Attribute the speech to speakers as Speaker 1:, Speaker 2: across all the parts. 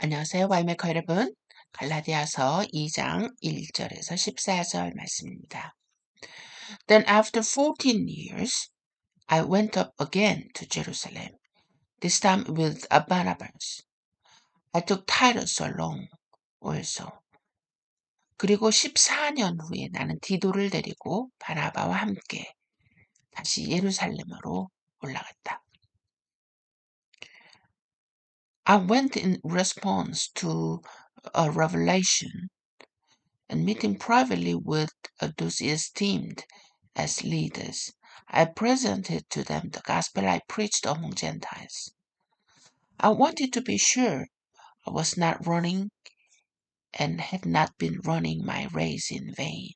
Speaker 1: 안녕하세요. 와이메커 여러분. 갈라디아서 2장 1절에서 14절 말씀입니다. Then after 14 years, I went up again to Jerusalem, this time with Barnabas. I took Titus along also. 그리고 14년 후에 나는 디도를 데리고 바나바와 함께 다시 예루살렘으로 올라갔다. I went in response to a revelation and meeting privately with those esteemed as leaders. I presented to them the gospel I preached among Gentiles. I wanted to be sure I was not running and had not been running my race in vain.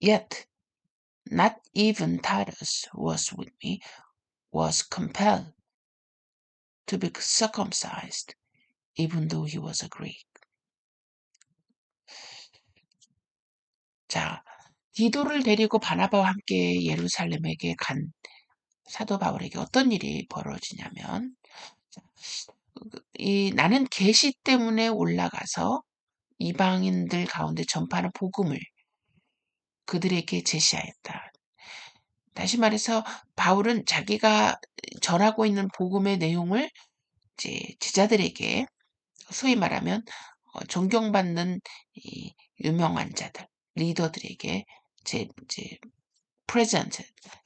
Speaker 1: Yet, not even Titus, who was with me, was compelled to be circumcised, even though he was a Greek. 자, 디도를 데리고 바나바와 함께 예루살렘에게 간 사도 바울에게 어떤 일이 벌어지냐면, 나는 계시 때문에 올라가서 이방인들 가운데 전파하는 복음을 그들에게 제시하였다. 다시 말해서 바울은 자기가 전하고 있는 복음의 내용을 이제 제자들에게, 소위 말하면 존경받는 이 유명한 자들, 리더들에게 이제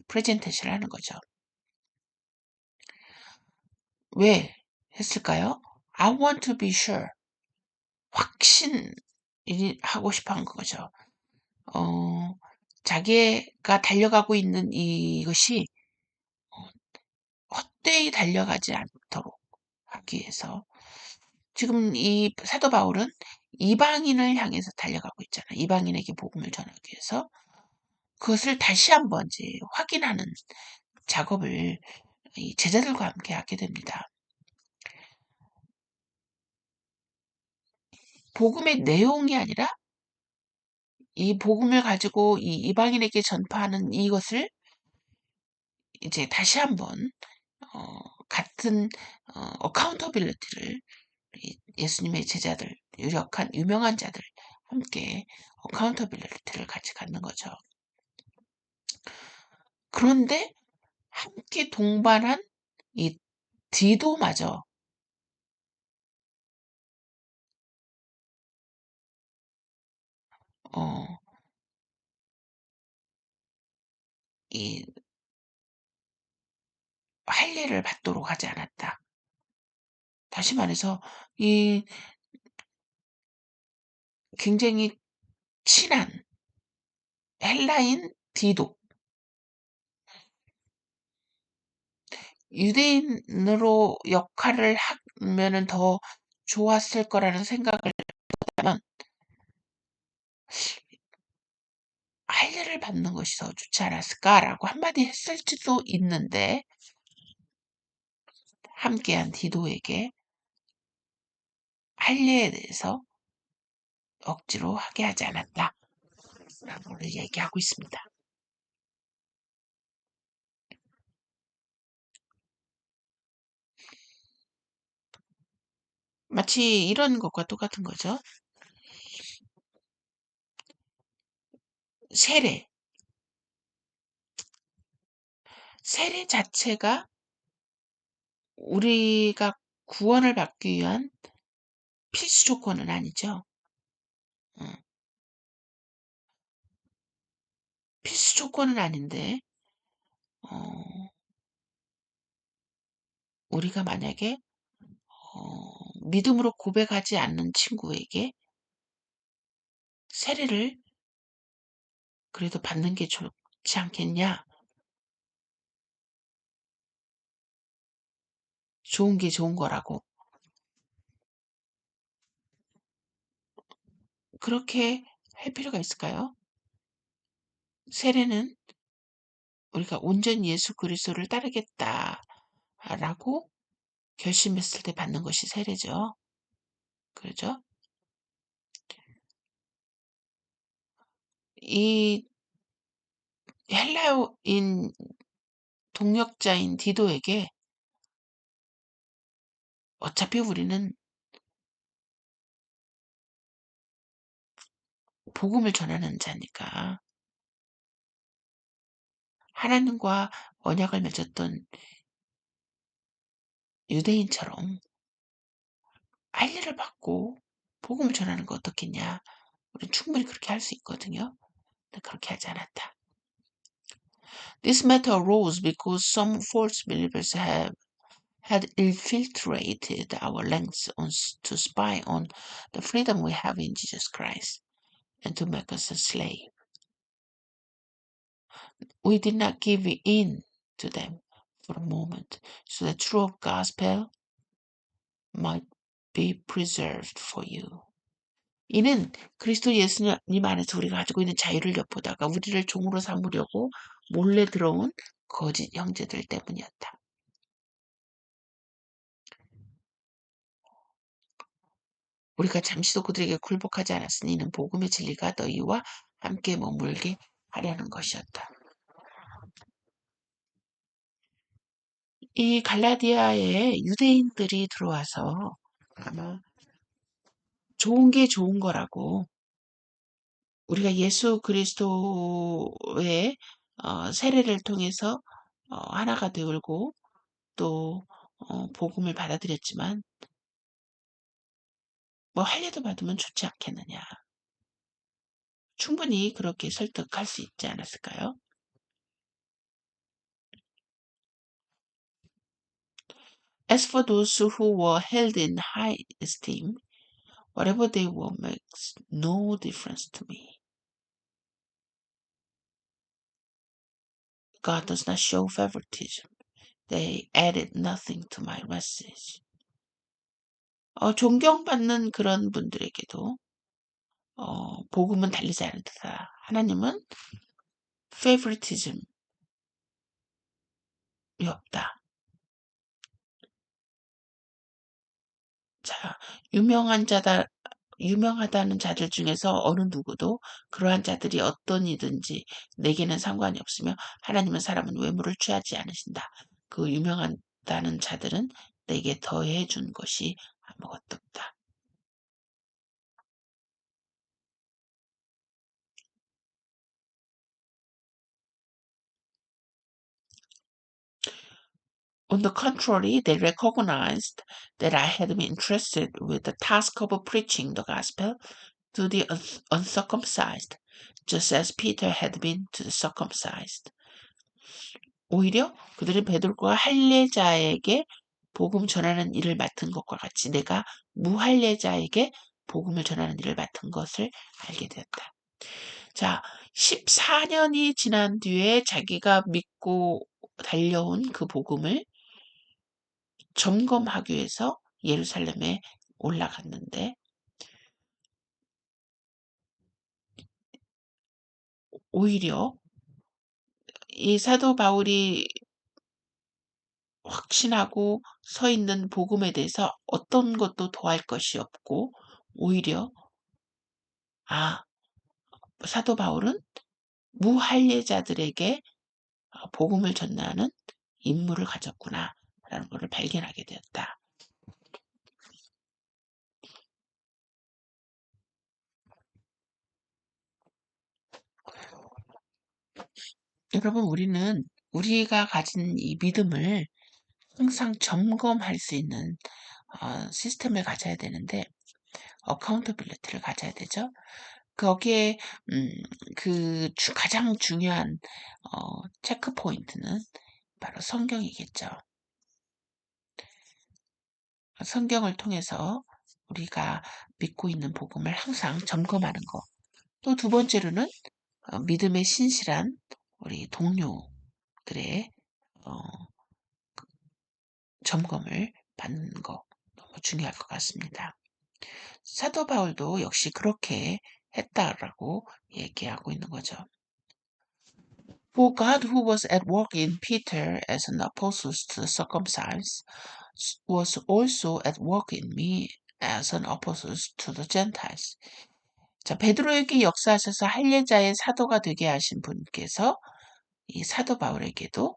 Speaker 1: 프레젠테이션을 하는 거죠. 왜 했을까요? I want to be sure. 확신하고 싶어 한 거죠. 자기가 달려가고 있는 이것이 헛되이 달려가지 않도록 하기 위해서. 지금 이 사도 바울은 이방인을 향해서 달려가고 있잖아요. 이방인에게 복음을 전하기 위해서. 그것을 다시 한번 이제 확인하는 작업을 이 제자들과 함께 하게 됩니다. 복음의 내용이 아니라 이 복음을 가지고 이 이방인에게 전파하는 이것을 이제 다시 한번 같은 어카운터빌리티를 예수님의 제자들, 유명한 자들 함께 어카운터빌리티를 같이 갖는 거죠. 그런데 함께 동반한 이 디도마저 이 할례를 받도록 하지 않았다. 다시 말해서 이 굉장히 친한 헬라인 디도, 유대인으로 역할을 하면은 더 좋았을 거라는 생각을 하면 할례를 받는 것이 더 좋지 않았을까라고 한마디 했을지도 있는데, 함께한 디도에게 할례에 대해서 억지로 하게 하지 않았다 라고 얘기하고 있습니다. 마치 이런 것과 똑같은 거죠. 세례 자체가 우리가 구원을 받기 위한 필수 조건은 아니죠. 필수 조건은 아닌데, 우리가 만약에 믿음으로 고백하지 않는 친구에게 세례를 그래도 받는 게 좋지 않겠냐? 좋은 게 좋은 거라고. 그렇게 할 필요가 있을까요? 세례는 우리가 온전히 예수 그리스도를 따르겠다라고 결심했을 때 받는 것이 세례죠. 그렇죠? 이 헬라인 동역자인 디도에게 어차피 우리는 복음을 전하는 자니까 하나님과 언약을 맺었던 유대인처럼 할례를 받고 복음을 전하는 거 어떻겠냐. 우리는 충분히 그렇게 할 수 있거든요. 근데 그렇게 하지 않았다. This matter arose because some false believers had infiltrated our ranks to spy on the freedom we have in Jesus Christ and to make us a slave. We did not give in to them for a moment, so the true gospel might be preserved for you. 이는 그리스도 예수님 안에서 우리가 가지고 있는 자유를 엿보다가 우리를 종으로 삼으려고 몰래 들어온 거짓 형제들 때문이었다. 우리가 잠시도 그들에게 굴복하지 않았으니 이는 복음의 진리가 너희와 함께 머물게 하려는 것이었다. 이 갈라디아에 유대인들이 들어와서 아마 좋은 게 좋은 거라고 우리가 예수 그리스도의 세례를 통해서 하나가 되고 또 복음을 받아들였지만 뭐 할례도 받으면 좋지 않겠느냐. 충분히 그렇게 설득할 수 있지 않았을까요? As for those who were held in high esteem, whatever they were makes no difference to me. God does not show favoritism. They added nothing to my message. 존경받는 그런 분들에게도 복음은 달리지 않는다. 하나님은 favoritism이 없다. 자, 유명하다는 자들 중에서 어느 누구도 그러한 자들이 어떤 이든지 내게는 상관이 없으며 하나님은 사람은 외모를 취하지 않으신다. 그 유명하다는 자들은 내게 더해 준 것이 아무것도 없다. On the contrary, they recognized that I had been entrusted with the task of preaching the gospel to the uncircumcised, just as Peter had been to the circumcised. 오히려 그들은 베드로가 할례자에게 복음 전하는 일을 맡은 것과 같이 내가 무할례자에게 복음을 전하는 일을 맡은 것을 알게 되었다. 자, 14년이 지난 뒤에 자기가 믿고 달려온 그 복음을 점검하기 위해서 예루살렘에 올라갔는데 오히려 이 사도 바울이 확신하고 서 있는 복음에 대해서 어떤 것도 더할 것이 없고 오히려 사도 바울은 무할례자들에게 복음을 전하는 임무를 가졌구나라는 것을 발견하게 되었다. 여러분, 우리가 가진 이 믿음을 항상 점검할 수 있는 시스템을 가져야 되는데 어카운터빌리티를 가져야 되죠. 거기에 가장 중요한 체크 포인트는 바로 성경이겠죠. 성경을 통해서 우리가 믿고 있는 복음을 항상 점검하는 것. 또 두 번째로는 믿음의 신실한 우리 동료들의 점검을 받는 거 너무 중요할 것 같습니다. 사도 바울도 역시 그렇게 했다라고 얘기하고 있는 거죠. For God who was at work in Peter as an apostle to the circumcised was also at work in me as an apostle to the Gentiles. 자, 베드로에게 역사하셔서 할례자의 사도가 되게 하신 분께서 이 사도 바울에게도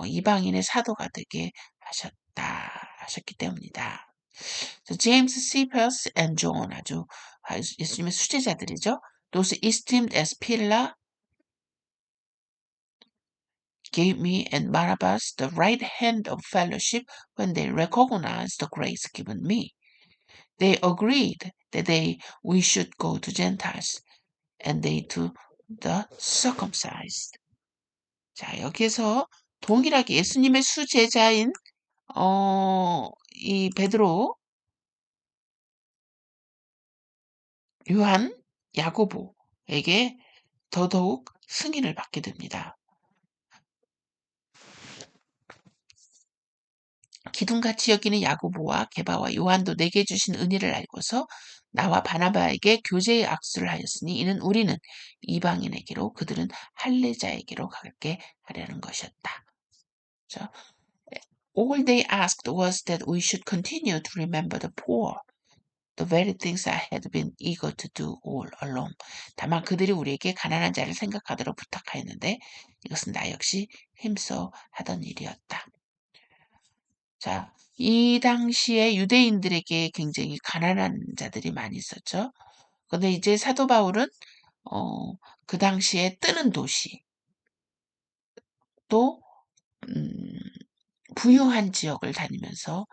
Speaker 1: 이방인의 사도가 되게 하셨다 하셨기 때문이다. So James, Cephas, and John 아주 예수님의 수제자들이죠. Those esteemed as pillar gave me and Barnabas the right hand of fellowship when they recognized the grace given me. They agreed that we should go to Gentiles and they to the circumcised. 자, 여기에서 동일하게 예수님의 수제자인 이 베드로, 요한, 야고보에게 더더욱 승인을 받게 됩니다. 기둥같이 여기는 야고보와 게바와 요한도 내게 주신 은혜를 알고서 나와 바나바에게 교제의 악수를 하였으니 이는 우리는 이방인에게로 그들은 할례자에게로 가게 하려는 것이었다. So, all they asked was that we should continue to remember the poor, the very things I had been eager to do all along. 다만 그들이 우리에게 가난한 자를 생각하도록 부탁하였는데 이것은 나 역시 힘써 하던 일이었다. 자, 이 당시에 유대인들에게 굉장히 가난한 자들이 많이 있었죠. 근데 이제 사도 바울은 그 당시에 뜨는 도시 또 부유한 지역을 다니면서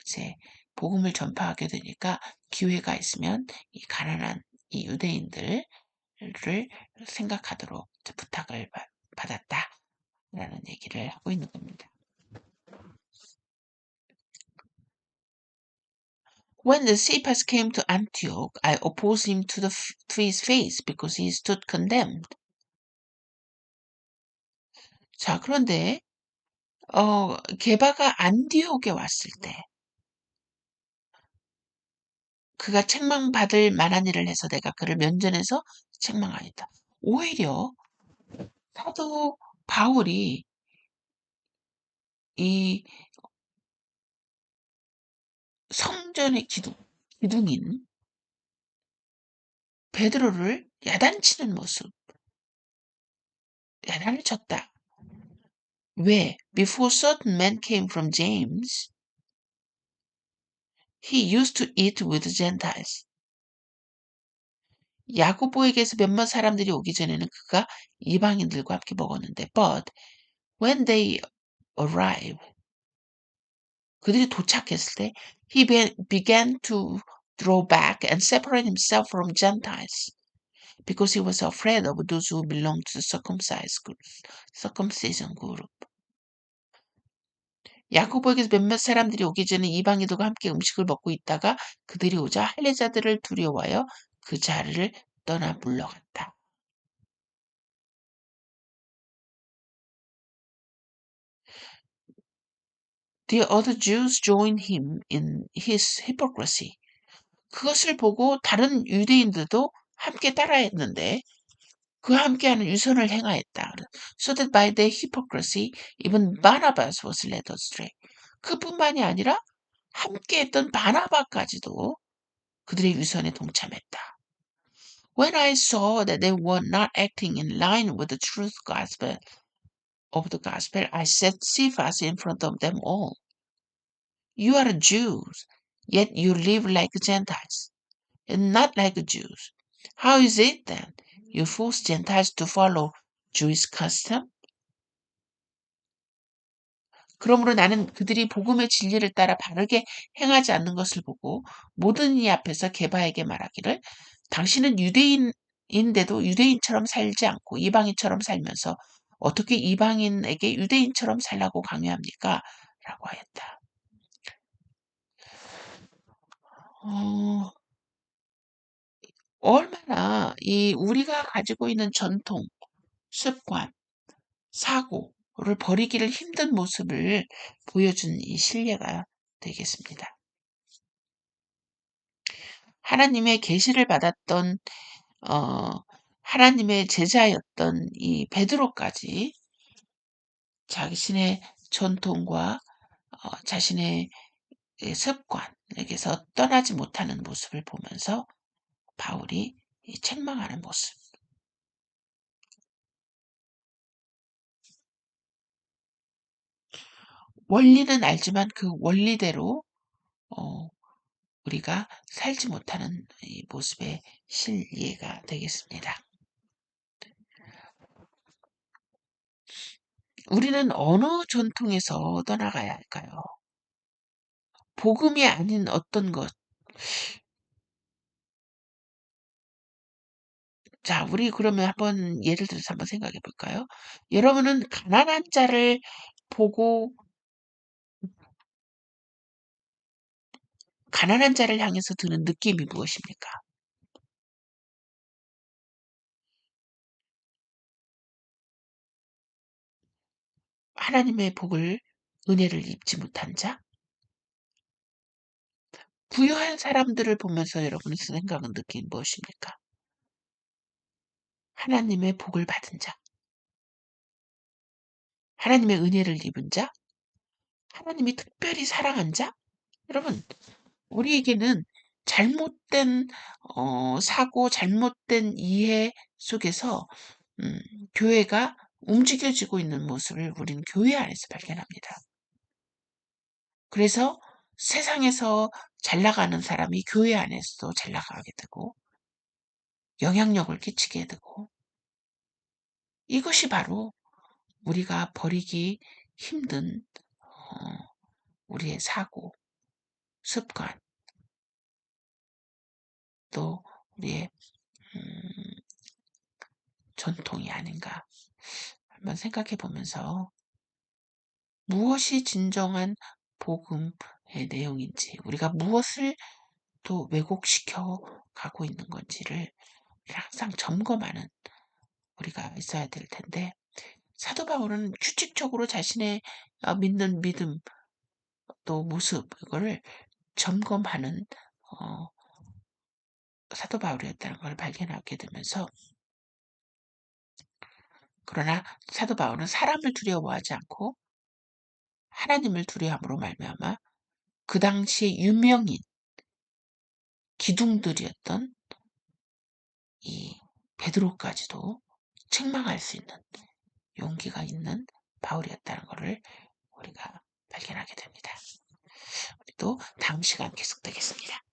Speaker 1: 이제 복음을 전파하게 되니까 기회가 있으면 이 가난한 이 유대인들을 생각하도록 부탁을 받았다라는 얘기를 하고 있는 겁니다. When the Cephas came to Antioch, I opposed him to his face because he stood condemned. 자, 그런데 게바가 안디옥에 왔을 때 그가 책망받을 만한 일을 해서 내가 그를 면전에서 책망하였다. 오히려 사도 바울이 이 성전의 기둥인 베드로를 야단치는 모습, 야단을 쳤다. 왜? Before certain men came from James, he used to eat with Gentiles. 야고보에게서 몇몇 사람들이 오기 전에는 그가 이방인들과 함께 먹었는데, but when they arrived, 그들이 도착했을 때, he began to draw back and separate himself from Gentiles. Because he was afraid of those who belonged to the circumcision group. 야고보에게서 몇몇 사람들이 오기 전에 이방인들과 함께 음식을 먹고 있다가 그들이 오자 할례자들을 두려워하여 그 자리를 떠나 물러갔다. The other Jews joined him in his hypocrisy. 그것을 보고 다른 유대인들도 함께 따라했는데 그 함께하는 유선을 행하였다. So that by their hypocrisy, even Barnabas was led astray. 그뿐만이 아니라 함께했던 바나바까지도 그들의 유선에 동참했다. When I saw that they were not acting in line with the truth gospel of the gospel, I set Cephas in front of them all. You are Jews, yet you live like Gentiles, and not like Jews. How is it then you force Gentiles to follow Jewish custom? 그러므로 나는 그들이 복음의 진리를 따라 바르게 행하지 않는 것을 보고 모든 이 앞에서 게바에게 말하기를 당신은 유대인인데도 유대인처럼 살지 않고 이방인처럼 살면서 어떻게 이방인에게 유대인처럼 살라고 강요합니까? 라고 하였다. 얼마나 이 우리가 가지고 있는 전통, 습관, 사고를 버리기를 힘든 모습을 보여준 이 신뢰가 되겠습니다. 하나님의 계시를 받았던 하나님의 제자였던 이 베드로까지 자신의 전통과 자신의 습관에게서 떠나지 못하는 모습을 보면서 바울이 책망하는 모습. 원리는 알지만 그 원리대로 어, 우리가 살지 못하는 이 모습의 실예가 되겠습니다. 우리는 어느 전통에서 떠나가야 할까요? 복음이 아닌 어떤 것. 자, 우리 그러면 한번 예를 들어서 한번 생각해 볼까요? 여러분은 가난한 자를 보고 가난한 자를 향해서 드는 느낌이 무엇입니까? 하나님의 복을 은혜를 입지 못한 자? 부유한 사람들을 보면서 여러분의 생각은 느낀 무엇입니까? 하나님의 복을 받은 자, 하나님의 은혜를 입은 자, 하나님이 특별히 사랑한 자? 여러분, 우리에게는 잘못된 사고, 잘못된 이해 속에서 음, 교회가 움직여지고 있는 모습을 우리는 교회 안에서 발견합니다. 그래서 세상에서 잘 나가는 사람이 교회 안에서도 잘 나가게 되고 영향력을 끼치게 되고 이것이 바로 우리가 버리기 힘든 우리의 사고, 습관, 또 우리의 음, 전통이 아닌가 한번 생각해 보면서 무엇이 진정한 복음의 내용인지 우리가 무엇을 또 왜곡시켜 가고 있는 건지를 항상 점검하는 우리가 있어야 될 텐데 사도 바울은 규칙적으로 자신의 믿는 믿음 또 모습 이거를 점검하는 어, 사도 바울이었다는 걸 발견하게 되면서 그러나 사도 바울은 사람을 두려워하지 않고 하나님을 두려움으로 말미암아 그 당시에 유명인 기둥들이었던 이 베드로까지도 책망할 수 있는 용기가 있는 바울이었다는 것을 우리가 발견하게 됩니다. 우리도 다음 시간 계속되겠습니다.